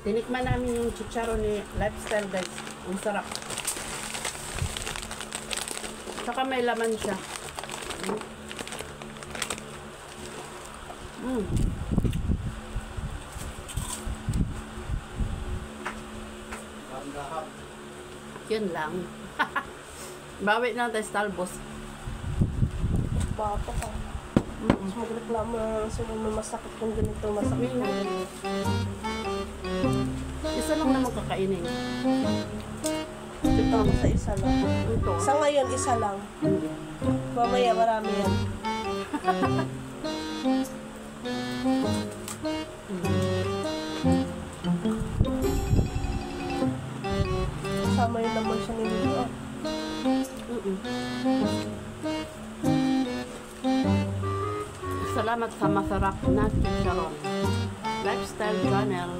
Tinikman namin yung chicharon ni Lifestyle, guys. Ang sarap. Saka may laman siya. Yun lang. Bawi na tayo sa talbos. Bata ka. Mas magreklamo na sila may masakit kung ganito masakit na. Isa lang naman kakainin. Ito sa isa lang. Ito. Sa ngayon, isa lang. Mamaya, marami yan. Kasama yun naman siya nilito. Salamat sa masarap na chicharon. Lifestyle Channel.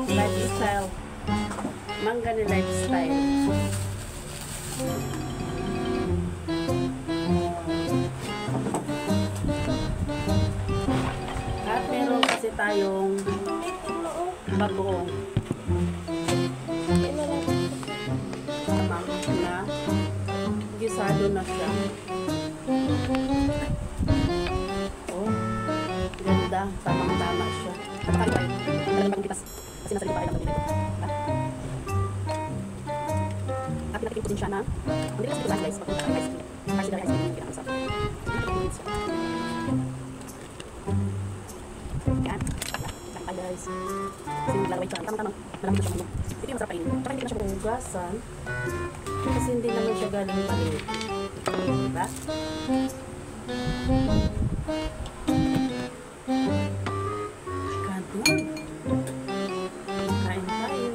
Lifestyle. Mangga ni Lifestyle. At meron kasi tayong bagoong. Na gisado na siya. Oh, ganda. Tamang-tama siya. Napakain tayo. Talagang pag-ipas. Kasi nasa lipa ay lang dito. At pinatikin ko din siya na hindi kasi ito sa guys. Pagpunta ang ice cream. Kasi dahil ice cream yung kinakasap. Pinatikin siya. Yan. Yan guys. Kasi naglalaway siya. Tamang-tamang. Malamig siya mga. Ito yung masarap kainin. Tsaka hindi na siya hugasan. Kasi hindi naman siya galing palit. Diba? Ganun. Kain tayo.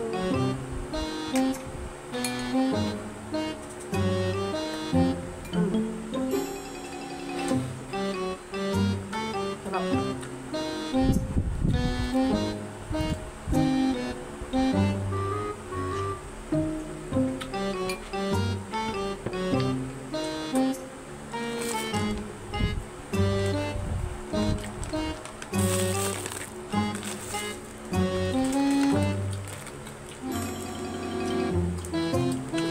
Sarap.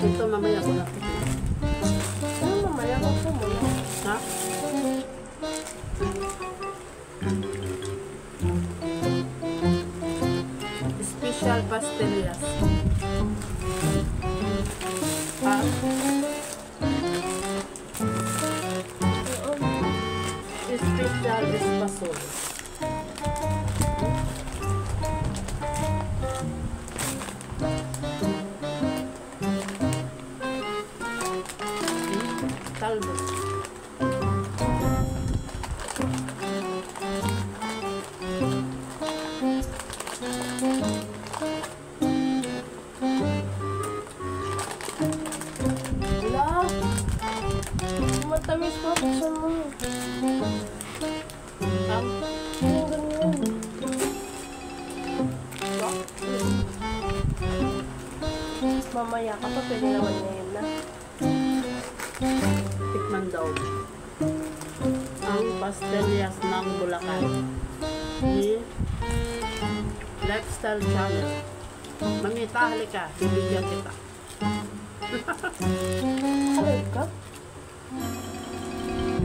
Ito mamaya ko na. Ano mamaya ko po mo? Ha? Special pastillas. Ah. Special espasol. Talbos. Wala. Matamis pa sa mo. Ano ganyan? Mamaya ka pa, pwede naman ngayon na. Tikman daw ang pastillas ng Bulacan ni Lifestyle Channel. Mamita, halika, bibigyan kita. Halay ka?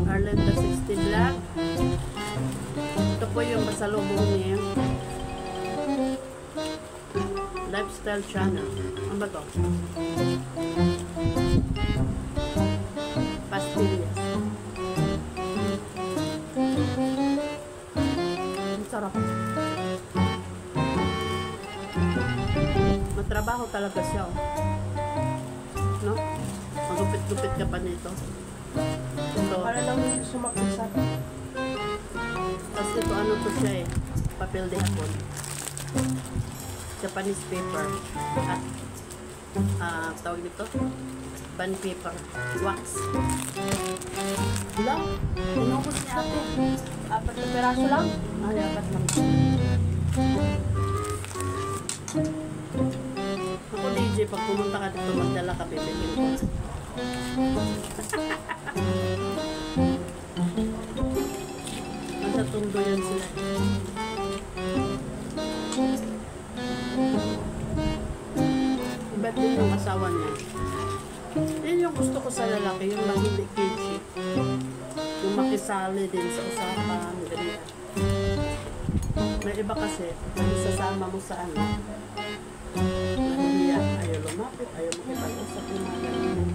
Arlenda 60 Black. Ito po yung pasalubong ni Lifestyle Channel. Ano ba to? Pastillas. Ang sarap. Matrabaho talaga siya. No? Magupit-gupit ka pa nito. Ito. Para lang yung sumakit sa akin. Tapos ito ano to siya eh. Papel de hapon. Japanese paper. At tawag dito. Band paper. Wax. Wala. Inubos ni ate. 4 na peraso lang. Ay, apat lang. Ako DJ, pag pumunta ka dito, magdala ka, bibigyan ko. Nasa Taga-Tondo yan sila. Iba din yung asawa niya. Yun yung gusto ko sa lalaki, yung lang hindi cagey. Yung makisali din sa usapan, ganyan. May iba kasi, pag isasama mo sa ano, nahihiya, ayaw lumapit, ayaw makipag-usap yung mga ganyan.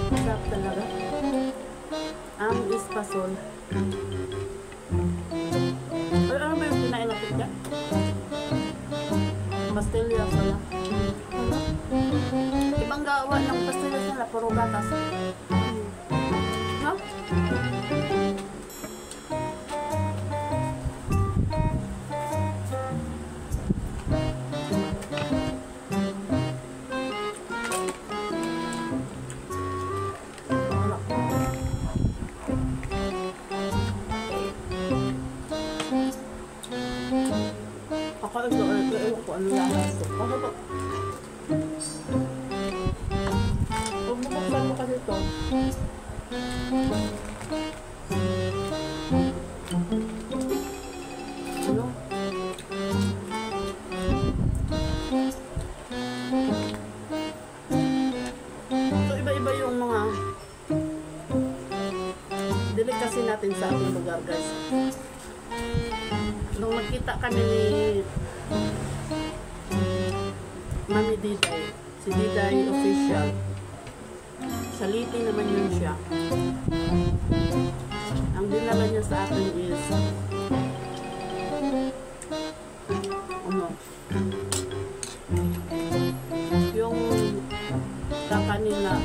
Masarap talaga. Ang espasol. Ay, ano ba yung kinain natin dyan? Pastilya pala. Ibang gawa ng pastilya nila, puro gatas. No? Ewan ko ano lahat ito. Ano ba? Huwag bubuksan mo kasi ito. Ano? So iba-iba yung mga delicacy natin sa ating lugar, guys. Nung magkita kami ni Mami Diday, si Diday official, saliti naman yun siya. Ang dinala niya sa akin is ano, yung kakanina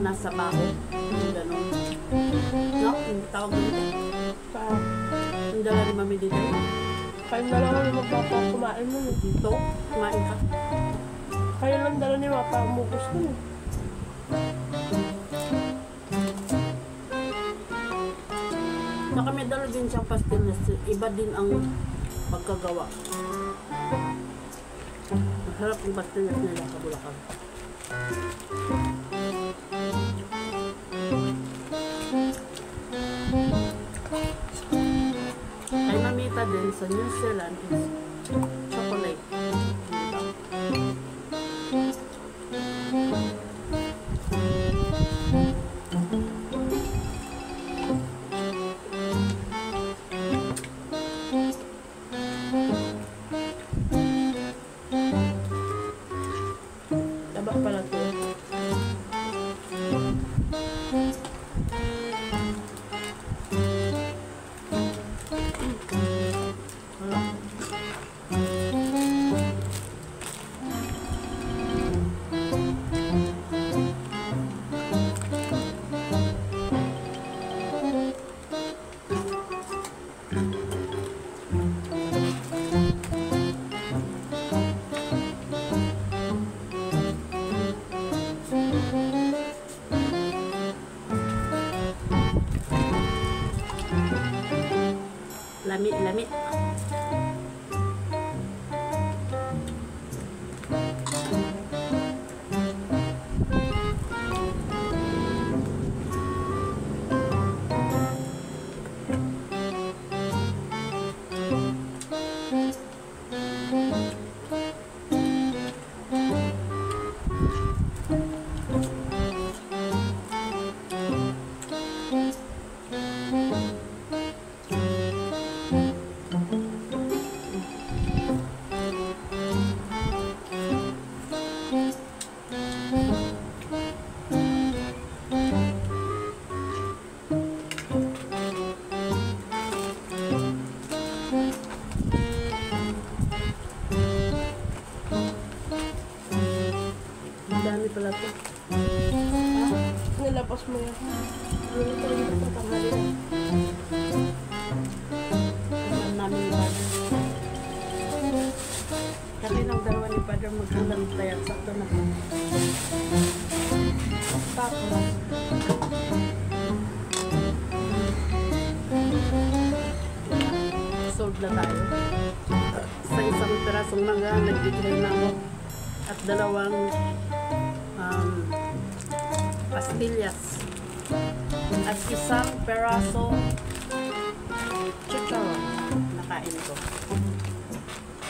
nasa baho, yung gano'n. No? Yung tawag nito. Yung dala ni Mami Diday. Kayo na lang ang magpapakumain mo. Dito, kumain ka. Kayo lang dala ni Mapa mo gusto mo. Baka may dala din siyang pastillas. Iba din ang pagkagawa. Masarap yung pastillas nila sa Bulacan. Kay Mamita din sa New Zealand is chocolate. Tabak pala ito. Lami-lami. Dami pala ito. Nilapos mo yan. Ano ito yung pagkakamali? Alam namin ni Father. Kami ng dalawa ni Father magkalang tayo. Sakto na po. Tapos, Solve na tayo. Sa isang pirasong mangga, nagbigay na ako. At dalawang pastillas. at isang peraso chicharon. Nakain ko.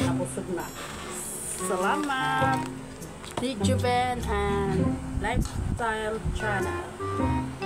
Nabusog na. Salamat! Juven and Lifestyle Channel.